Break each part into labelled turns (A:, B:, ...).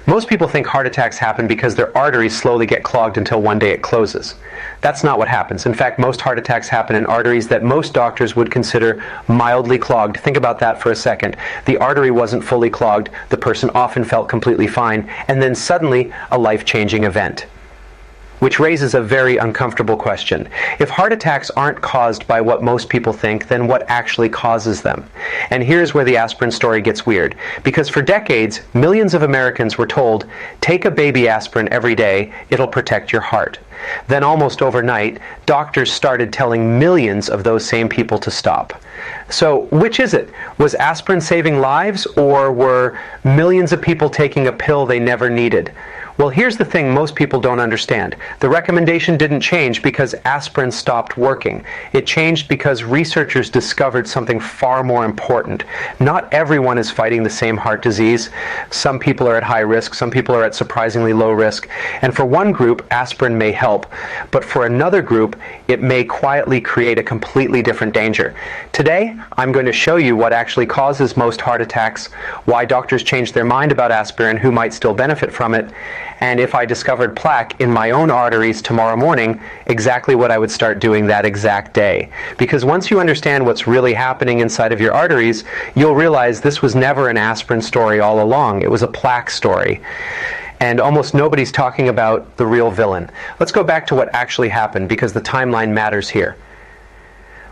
A: Most people think heart attacks happen because their arteries slowly get clogged until one day it closes. That's not what happens. In fact, most heart attacks happen in arteries that most doctors would consider mildly clogged. Think about that for a second. The artery wasn't fully clogged, the person often felt completely fine, and then suddenly a life-changing event. Which raises a very uncomfortable question. If heart attacks aren't caused by what most people think, then what actually causes them? And here's where the aspirin story gets weird. Because for decades, millions of Americans were told, take a baby aspirin every day, it'll protect your heart. Then almost overnight, doctors started telling millions of those same people to stop. So which is it? Was aspirin saving lives, or were millions of people taking a pill they never needed? Well, here's the thing most people don't understand. The recommendation didn't change because aspirin stopped working. It changed because researchers discovered something far more important. Not everyone is fighting the same heart disease. Some people are at high risk, some people are at surprisingly low risk. And for one group, aspirin may help, but for another group, it may quietly create a completely different danger. Today, I'm going to show you what actually causes most heart attacks, why doctors change their mind about aspirin, who might still benefit from it, and if I discovered plaque in my own arteries tomorrow morning, exactly what I would start doing that exact day. Because once you understand what's really happening inside of your arteries, you'll realize this was never an aspirin story all along. It was a plaque story. And almost nobody's talking about the real villain. Let's go back to what actually happened, because the timeline matters here.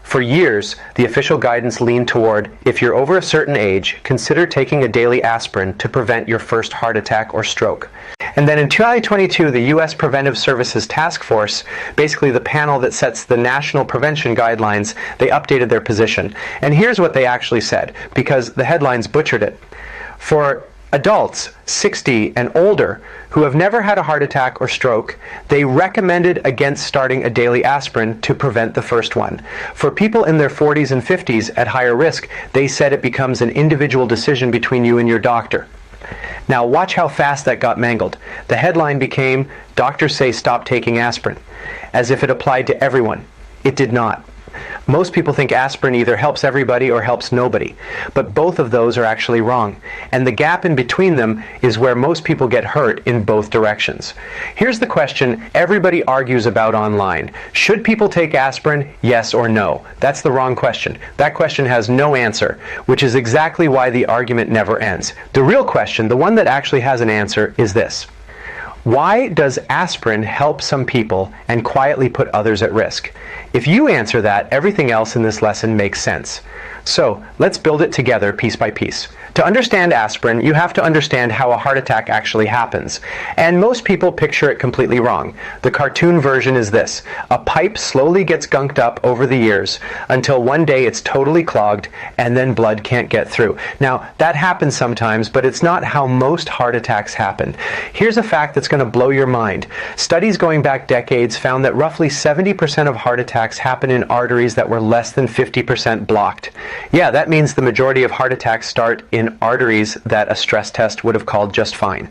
A: For years, the official guidance leaned toward, if you're over a certain age, consider taking a daily aspirin to prevent your first heart attack or stroke. And then in 2022, the U.S. Preventive Services Task Force, basically the panel that sets the national prevention guidelines, they updated their position. And here's what they actually said, because the headlines butchered it. For adults 60 and older who have never had a heart attack or stroke, they recommended against starting a daily aspirin to prevent the first one. For people in their 40s and 50s at higher risk, they said it becomes an individual decision between you and your doctor. Now watch how fast that got mangled. The headline became, doctors say stop taking aspirin, as if it applied to everyone. It did not. Most people think aspirin either helps everybody or helps nobody, but both of those are actually wrong. And the gap in between them is where most people get hurt in both directions. Here's the question everybody argues about online. Should people take aspirin, yes or no? That's the wrong question. That question has no answer, which is exactly why the argument never ends. The real question, the one that actually has an answer, is this. Why does aspirin help some people and quietly put others at risk? If you answer that, everything else in this lesson makes sense. So let's build it together piece by piece. To understand aspirin, you have to understand how a heart attack actually happens. And most people picture it completely wrong. The cartoon version is this. A pipe slowly gets gunked up over the years until one day it's totally clogged and then blood can't get through. Now, that happens sometimes, but it's not how most heart attacks happen. Here's a fact that's going to blow your mind. Studies going back decades found that roughly 70% of heart attacks happen in arteries that were less than 50% blocked. Yeah, that means the majority of heart attacks start in arteries that a stress test would have called just fine.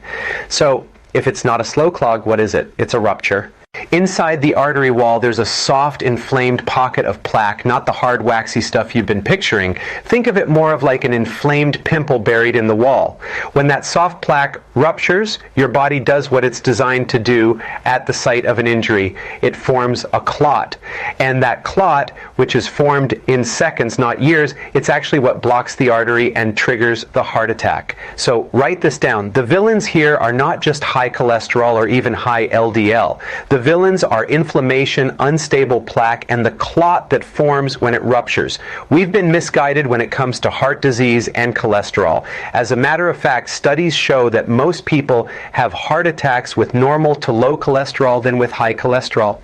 A: So if it's not a slow clog, what is it? It's a rupture. Inside the artery wall, there's a soft, inflamed pocket of plaque, not the hard, waxy stuff you've been picturing. Think of it more of like an inflamed pimple buried in the wall. When that soft plaque ruptures, your body does what it's designed to do at the site of an injury. It forms a clot. And that clot, which is formed in seconds, not years, it's actually what blocks the artery and triggers the heart attack. So write this down. The villains here are not just high cholesterol or even high LDL. The villains are inflammation, unstable plaque, and the clot that forms when it ruptures. We've been misguided when it comes to heart disease and cholesterol. As a matter of fact, studies show that most people have heart attacks with normal to low cholesterol than with high cholesterol.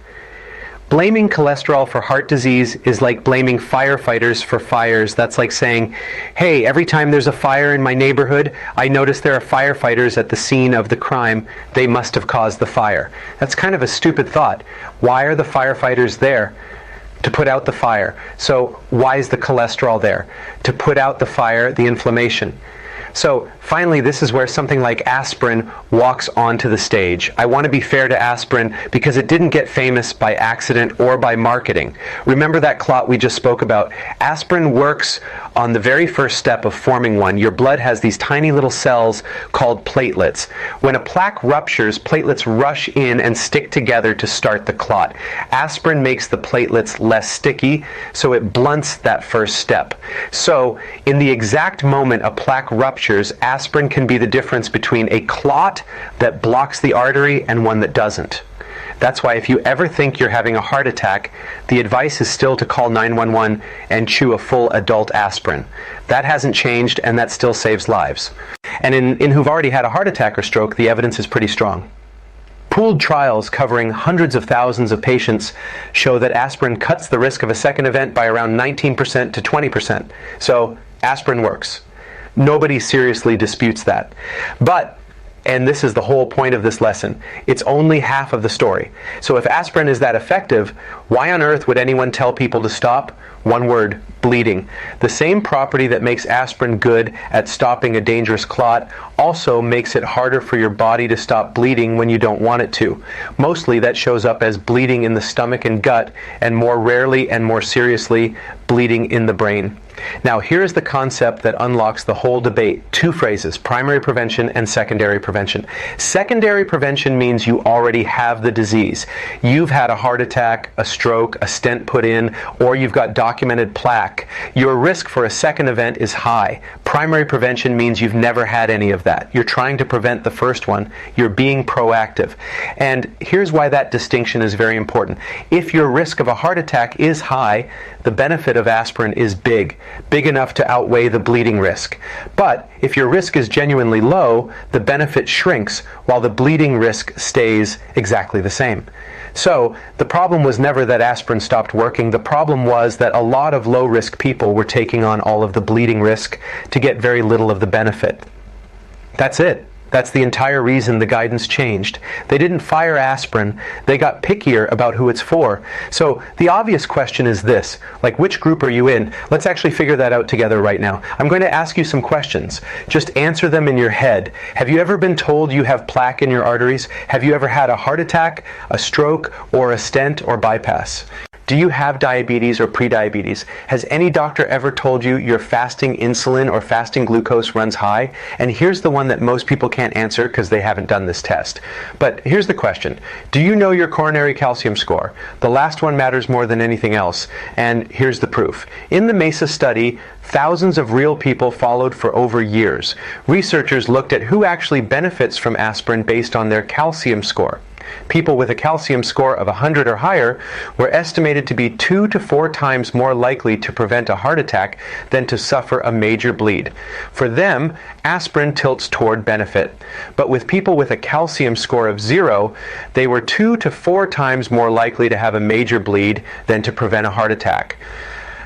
A: Blaming cholesterol for heart disease is like blaming firefighters for fires. That's like saying, hey, every time there's a fire in my neighborhood, I notice there are firefighters at the scene of the crime. They must have caused the fire. That's kind of a stupid thought. Why are the firefighters there? To put out the fire. So why is the cholesterol there? To put out the fire, the inflammation. So Finally, this is where something like aspirin walks onto the stage. I want to be fair to aspirin because it didn't get famous by accident or by marketing. Remember that clot we just spoke about? Aspirin works on the very first step of forming one. Your blood has these tiny little cells called platelets. When a plaque ruptures, platelets rush in and stick together to start the clot. Aspirin makes the platelets less sticky, so it blunts that first step. So, in the exact moment a plaque ruptures, aspirin can be the difference between a clot that blocks the artery and one that doesn't. That's why if you ever think you're having a heart attack, the advice is still to call 911 and chew a full adult aspirin. That hasn't changed, and that still saves lives. And in who've already had a heart attack or stroke, the evidence is pretty strong. Pooled trials covering hundreds of thousands of patients show that aspirin cuts the risk of a second event by around 19% to 20%. So aspirin works. Nobody seriously disputes that. But, and this is the whole point of this lesson, it's only half of the story. So if aspirin is that effective, why on earth would anyone tell people to stop? One word: bleeding. The same property that makes aspirin good at stopping a dangerous clot also makes it harder for your body to stop bleeding when you don't want it to. Mostly that shows up as bleeding in the stomach and gut, and more rarely and more seriously, bleeding in the brain. Now here's the concept that unlocks the whole debate. Two phrases: primary prevention and secondary prevention. Secondary prevention means you already have the disease. You've had a heart attack, a stroke, a stent put in, or you've got documented plaque. Your risk for a second event is high. Primary prevention means you've never had any of that. You're trying to prevent the first one. You're being proactive. And here's why that distinction is very important. If your risk of a heart attack is high, the benefit of aspirin is big enough to outweigh the bleeding risk. But if your risk is genuinely low, the benefit shrinks while the bleeding risk stays exactly the same. So the problem was never that aspirin stopped working. The problem was that a lot of low-risk people were taking on all of the bleeding risk to get very little of the benefit. That's it. That's the entire reason the guidance changed. They didn't fire aspirin, they got pickier about who it's for. So the obvious question is this, like, which group are you in? Let's actually figure that out together right now. I'm going to ask you some questions. Just answer them in your head. Have you ever been told you have plaque in your arteries? Have you ever had a heart attack, a stroke, or a stent or bypass? Do you have diabetes or prediabetes? Has any doctor ever told you your fasting insulin or fasting glucose runs high? And here's the one that most people can't answer because they haven't done this test. But here's the question. Do you know your coronary calcium score? The last one matters more than anything else. And here's the proof. In the MESA study, thousands of real people followed for over years. Researchers looked at who actually benefits from aspirin based on their calcium score. People with a calcium score of 100 or higher were estimated to be 2 to 4 times more likely to prevent a heart attack than to suffer a major bleed. For them, aspirin tilts toward benefit. But with people with a calcium score of 0, they were 2 to 4 times more likely to have a major bleed than to prevent a heart attack.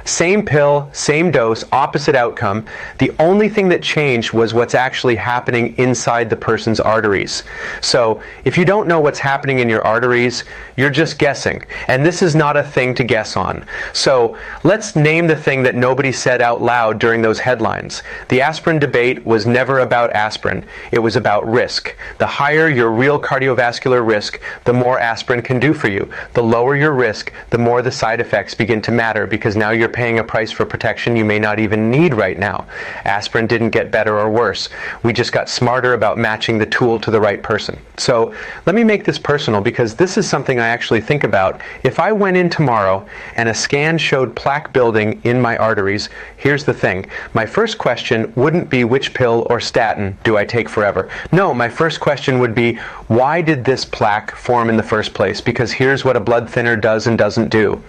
A: Same pill, same dose, opposite outcome. The only thing that changed was what's actually happening inside the person's arteries. So if you don't know what's happening in your arteries, you're just guessing. And this is not a thing to guess on. So let's name the thing that nobody said out loud during those headlines. The aspirin debate was never about aspirin. It was about risk. The higher your real cardiovascular risk, the more aspirin can do for you. The lower your risk, the more the side effects begin to matter, because now you're paying a price for protection you may not even need right now. Aspirin didn't get better or worse. We just got smarter about matching the tool to the right person. So let me make this personal, because this is something I actually think about. If I went in tomorrow and a scan showed plaque building in my arteries, here's the thing. My first question wouldn't be which pill or statin do I take forever. No, my first question would be, why did this plaque form in the first place? Because here's what a blood thinner does and doesn't do.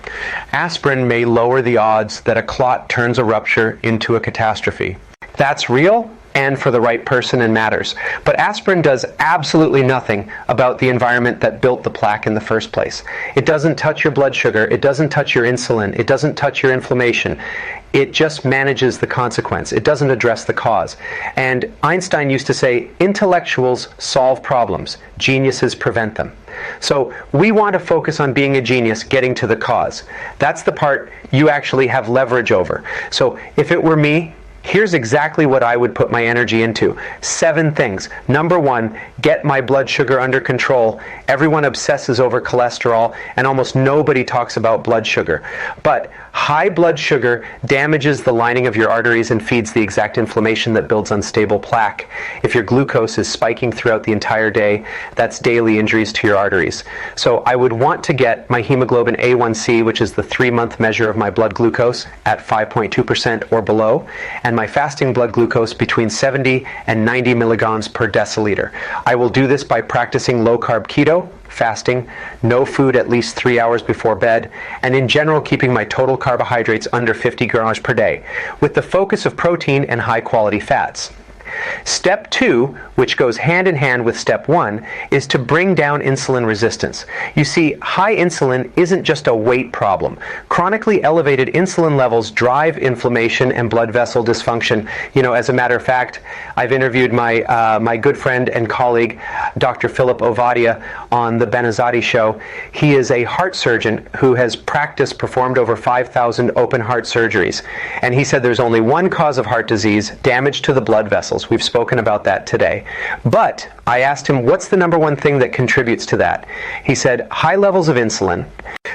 A: Aspirin may lower the odds that a clot turns a rupture into a catastrophe. That's real and for the right person and matters. But aspirin does absolutely nothing about the environment that built the plaque in the first place. It doesn't touch your blood sugar, it doesn't touch your insulin, it doesn't touch your inflammation. It just manages the consequence. It doesn't address the cause. And Einstein used to say, intellectuals solve problems, geniuses prevent them. So we want to focus on being a genius, getting to the cause. That's the part you actually have leverage over. So if it were me, Here's exactly what I would put my energy into. 7 things. Number 1, get my blood sugar under control. Everyone obsesses over cholesterol, and almost nobody talks about blood sugar. But high blood sugar damages the lining of your arteries and feeds the exact inflammation that builds unstable plaque. If your glucose is spiking throughout the entire day, that's daily injuries to your arteries. So I would want to get my hemoglobin A1C, which is the 3-month measure of my blood glucose, at 5.2% or below, and my fasting blood glucose between 70 and 90 milligrams per deciliter. I will do this by practicing low-carb keto, fasting, no food at least 3 hours before bed, and in general keeping my total carbohydrates under 50 grams per day, with the focus of protein and high-quality fats. Step 2, which goes hand in hand with step 1, is to bring down insulin resistance. You see, high insulin isn't just a weight problem. Chronically elevated insulin levels drive inflammation and blood vessel dysfunction. You know, as a matter of fact, I've interviewed my good friend and colleague, Dr. Philip Ovadia, on the Benazati show. He is a heart surgeon who has performed over 5,000 open heart surgeries. And he said there's only one cause of heart disease, damage to the blood vessels. We've spoken about that today. But I asked him, what's the number one thing that contributes to that? He said, high levels of insulin.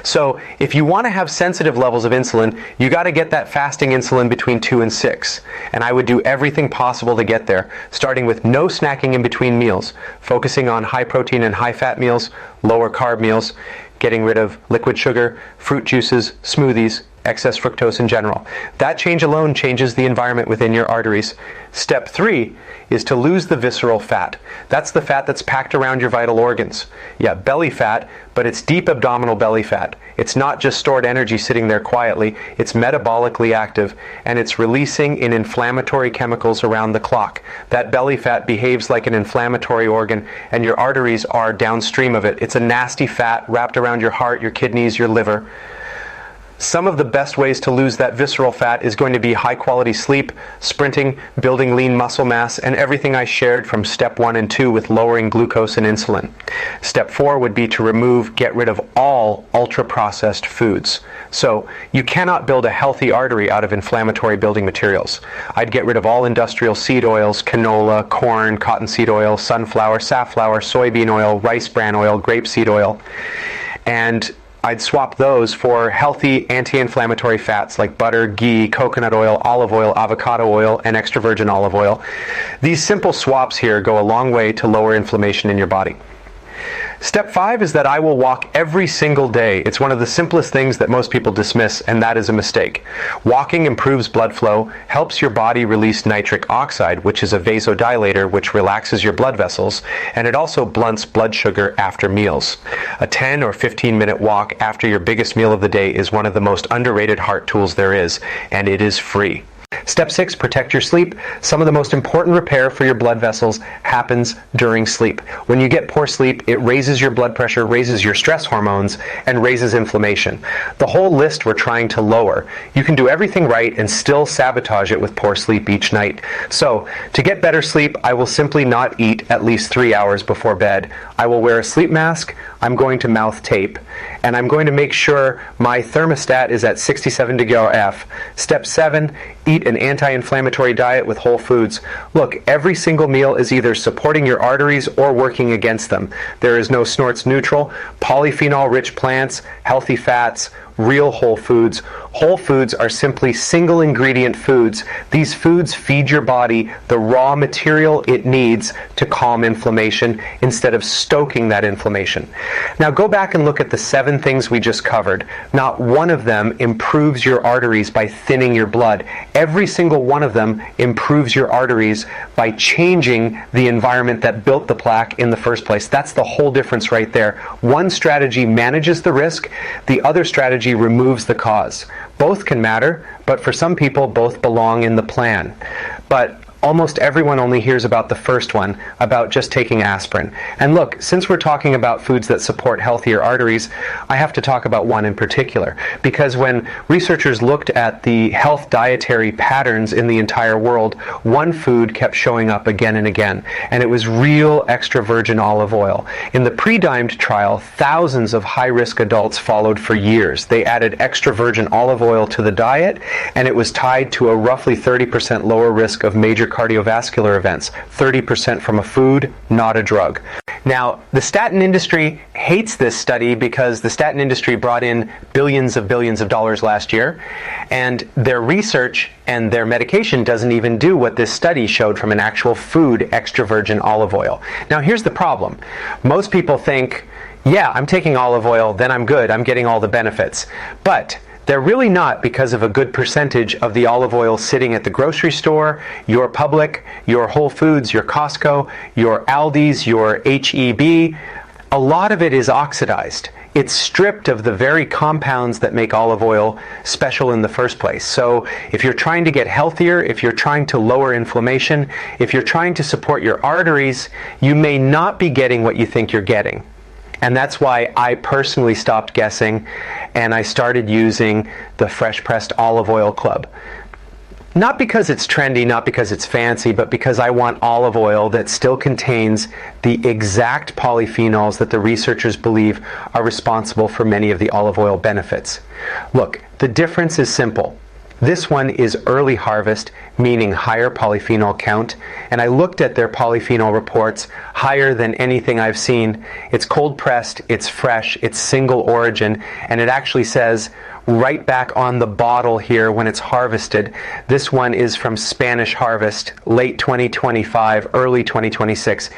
A: So if you want to have sensitive levels of insulin, you got to get that fasting insulin between 2 and 6. And I would do everything possible to get there, starting with no snacking in between meals, focusing on high protein and high fat meals, lower carb meals, getting rid of liquid sugar, fruit juices, smoothies, excess fructose in general. That change alone changes the environment within your arteries. Step 3 is to lose the visceral fat. That's the fat that's packed around your vital organs. Yeah, belly fat, but it's deep abdominal belly fat. It's not just stored energy sitting there quietly, it's metabolically active, and it's releasing in inflammatory chemicals around the clock. That belly fat behaves like an inflammatory organ, and your arteries are downstream of it. It's a nasty fat wrapped around your heart, your kidneys, your liver. Some of the best ways to lose that visceral fat is going to be high quality sleep, sprinting, building lean muscle mass, and everything I shared from step 1 and 2 with lowering glucose and insulin. Step 4 would be to get rid of all ultra-processed foods. So you cannot build a healthy artery out of inflammatory building materials. I'd get rid of all industrial seed oils, canola, corn, cottonseed oil, sunflower, safflower, soybean oil, rice bran oil, grapeseed oil, and I'd swap those for healthy anti-inflammatory fats like butter, ghee, coconut oil, avocado oil, and extra virgin olive oil. These simple swaps here go a long way to lower inflammation in your body. Step 5 is that I will walk every single day. It's one of the simplest things that most people dismiss, and that is a mistake. Walking improves blood flow, helps your body release nitric oxide, which is a vasodilator which relaxes your blood vessels, and it also blunts blood sugar after meals. A 10 or 15-minute walk after your biggest meal of the day is one of the most underrated heart tools there is, and it is free. Step 6, protect your sleep. Some of the most important repair for your blood vessels happens during sleep. When you get poor sleep, it raises your blood pressure, raises your stress hormones, and raises inflammation. The whole list we're trying to lower. You can do everything right and still sabotage it with poor sleep each night. So, to get better sleep, I will simply not eat at least 3 hours before bed. I will wear a sleep mask, I'm going to mouth tape, and I'm going to make sure my thermostat is at 67 degree F. Step 7, eat an anti-inflammatory diet with whole foods. Look, every single meal is either supporting your arteries or working against them. There is no snorts neutral, polyphenol-rich plants, healthy fats, real whole foods. Whole foods are simply single ingredient foods. These foods feed your body the raw material it needs to calm inflammation instead of stoking that inflammation. Now go back and look at the 7 things we just covered. Not one of them improves your arteries by thinning your blood. Every single one of them improves your arteries by changing the environment that built the plaque in the first place. That's the whole difference right there. One strategy manages the risk, the other strategy removes the cause. Both can matter, but for some people, both belong in the plan. But almost everyone only hears about the first one, about just taking aspirin. And look, since we're talking about foods that support healthier arteries, I have to talk about one in particular. Because when researchers looked at the health dietary patterns in the entire world, one food kept showing up again and again, and it was real extra virgin olive oil. In the pre-dimed trial, thousands of high-risk adults followed for years. They added extra virgin olive oil to the diet, and it was tied to a roughly 30% lower risk of major cardiovascular events, 30% from a food, not a drug. Now, the statin industry hates this study because the statin industry brought in billions of dollars last year, and their research and their medication doesn't even do what this study showed from an actual food, extra virgin olive oil. Now, here's the problem. Most people think, yeah, I'm taking olive oil, then I'm good, I'm getting all the benefits. But they're really not, because of a good percentage of the olive oil sitting at the grocery store, your Publix, your Whole Foods, your Costco, your Aldi's, your H-E-B. A lot of it is oxidized. It's stripped of the very compounds that make olive oil special in the first place. So if you're trying to get healthier, if you're trying to lower inflammation, if you're trying to support your arteries, you may not be getting what you think you're getting. And that's why I personally stopped guessing and I started using the Fresh Pressed Olive Oil Club. Not because it's trendy, not because it's fancy, but because I want olive oil that still contains the exact polyphenols that the researchers believe are responsible for many of the olive oil benefits. Look, the difference is simple. This one is early harvest, meaning higher polyphenol count, and I looked at their polyphenol reports, higher than anything I've seen. It's cold pressed, it's fresh, it's single origin, and it actually says right back on the bottle here when it's harvested. This one is from Spanish harvest, late 2025, early 2026.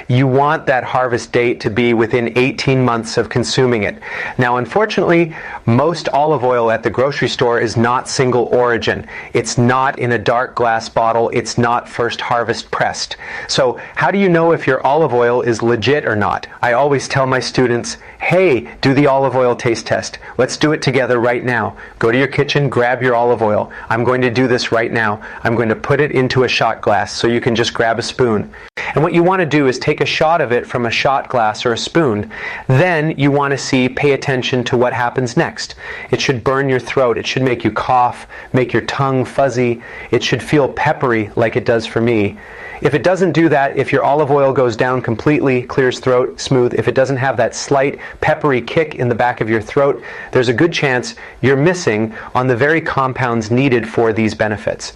A: You want that harvest date to be within 18 months of consuming it. Now, unfortunately, most olive oil at the grocery store is not single origin. It's not in a dark glass bottle. It's not first harvest pressed. So how do you know if your olive oil is legit or not? I always tell my students, hey, do the olive oil taste test. Let's do it together right now. Go to your kitchen, grab your olive oil. I'm going to do this right now. I'm going to put it into a shot glass so you can just grab a spoon. And what you want to do is take a shot of it from a shot glass or a spoon. Then you want to pay attention to what happens next. It should burn your throat. It should make you cough, make your tongue fuzzy. It should feel peppery like it does for me. If it doesn't do that, if your olive oil goes down completely, clears throat, smooth, if it doesn't have that slight peppery kick in the back of your throat, there's a good chance you're missing on the very compounds needed for these benefits.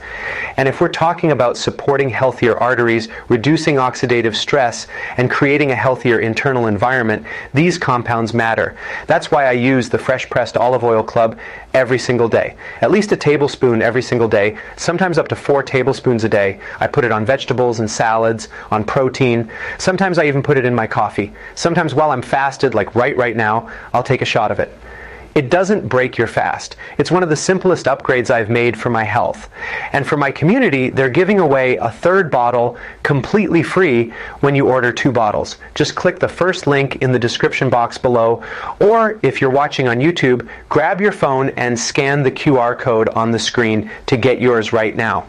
A: And if we're talking about supporting healthier arteries, reducing oxidative stress, and creating a healthier internal environment, these compounds matter. That's why I use the Fresh Pressed Olive Oil Club every single day. At least a tablespoon every single day, sometimes up to 4 tablespoons a day. I put it on vegetables and salads, on protein. Sometimes I even put it in my coffee. Sometimes while I'm fasted, like right now, I'll take a shot of it. It doesn't break your fast. It's one of the simplest upgrades I've made for my health. And for my community, they're giving away a 3rd bottle completely free when you order 2 bottles. Just click the first link in the description box below, or if you're watching on YouTube, grab your phone and scan the QR code on the screen to get yours right now.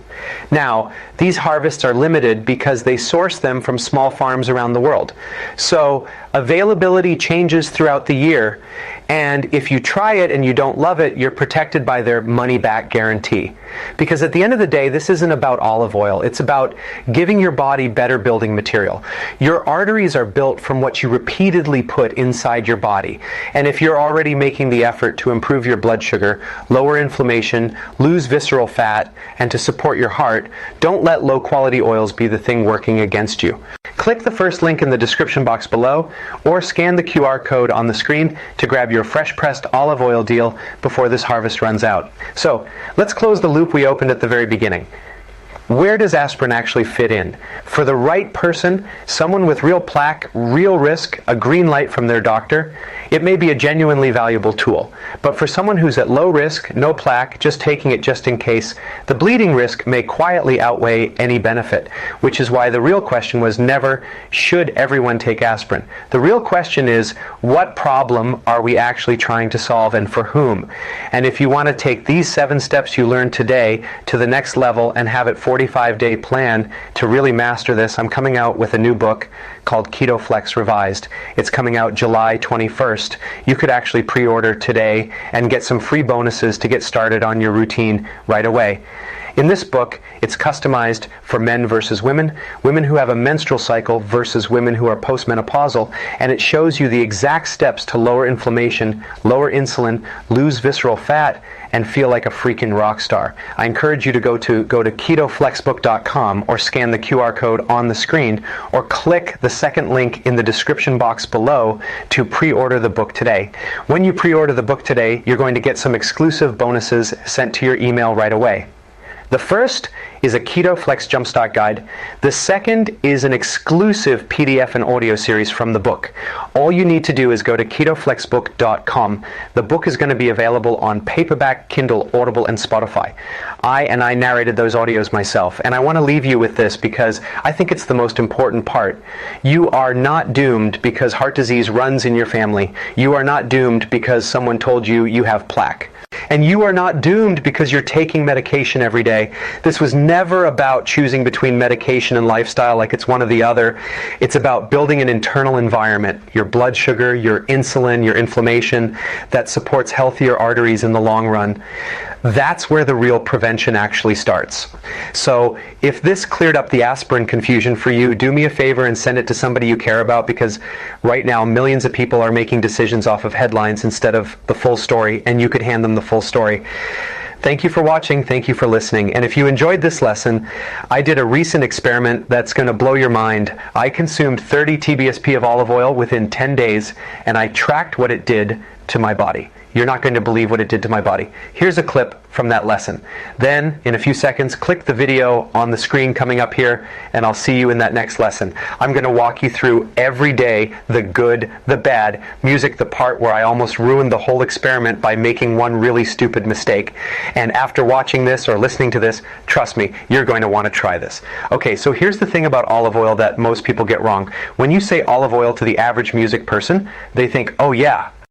A: Now, these harvests are limited because they source them from small farms around the world. So availability changes throughout the year, and if you try it and you don't love it, you're protected by their money-back guarantee. Because at the end of the day, this isn't about olive oil. It's about giving your body better building material. Your arteries are built from what you repeatedly put inside your body. And if you're already making the effort to improve your blood sugar, lower inflammation, lose visceral fat, and to support your heart, don't let low-quality oils be the thing working against you. Click the first link in the description box below, or scan the QR code on the screen to grab your Fresh Pressed Olive Oil deal before this harvest runs out. So, let's close the loop we opened at the very beginning. Where does aspirin actually fit in? For the right person, someone with real plaque, real risk, a green light from their doctor, it may be a genuinely valuable tool. But for someone who's at low risk, no plaque, just taking it just in case, the bleeding risk may quietly outweigh any benefit, which is why the real question was never, should everyone take aspirin? The real question is, what problem are we actually trying to solve and for whom? And if you want to take these 7 steps you learned today to the next level and have it for 45-day plan to really master this. I'm coming out with a new book called Keto Flex Revised. It's coming out July 21st. You could actually pre-order today and get some free bonuses to get started on your routine right away. In this book, it's customized for men versus women, women who have a menstrual cycle versus women who are postmenopausal, and it shows you the exact steps to lower inflammation, lower insulin, lose visceral fat, and feel like a freaking rock star. I encourage you to go to ketoflexbook.com or scan the QR code on the screen or click the second link in the description box below to pre-order the book today. When you pre-order the book today, you're going to get some exclusive bonuses sent to your email right away. The first is a Keto Flex Jumpstart Guide. The second is an exclusive PDF and audio series from the book. All you need to do is go to ketoflexbook.com. The book is going to be available on paperback, Kindle, Audible, and Spotify. I narrated those audios myself, and I want to leave you with this because I think it's the most important part. You are not doomed because heart disease runs in your family. You are not doomed because someone told you you have plaque. And you are not doomed because you're taking medication every day. This was never about choosing between medication and lifestyle like it's one or the other. It's about building an internal environment, your blood sugar, your insulin, your inflammation, that supports healthier arteries in the long run. That's where the real prevention actually starts. So if this cleared up the aspirin confusion for you, do me a favor and send it to somebody you care about, because right now millions of people are making decisions off of headlines instead of the full story, and you could hand them the full story. Thank you for watching. Thank you for listening. And if you enjoyed this lesson, I did a recent experiment that's going to blow your mind. I consumed 30 TBSP of olive oil within 10 days, and I tracked what it did to my body. You're not going to believe what it did to my body. Here's a clip from that lesson. Then, in a few seconds, click the video on the screen coming up here, and I'll see you in that next lesson. I'm going to walk you through every day, the good, the bad, music, the part where I almost ruined the whole experiment by making one really stupid mistake. And after watching this or listening to this, trust me, you're going to want to try this. Okay, so here's the thing about olive oil that most people get wrong. When you say olive oil to the average music person, they think, oh yeah,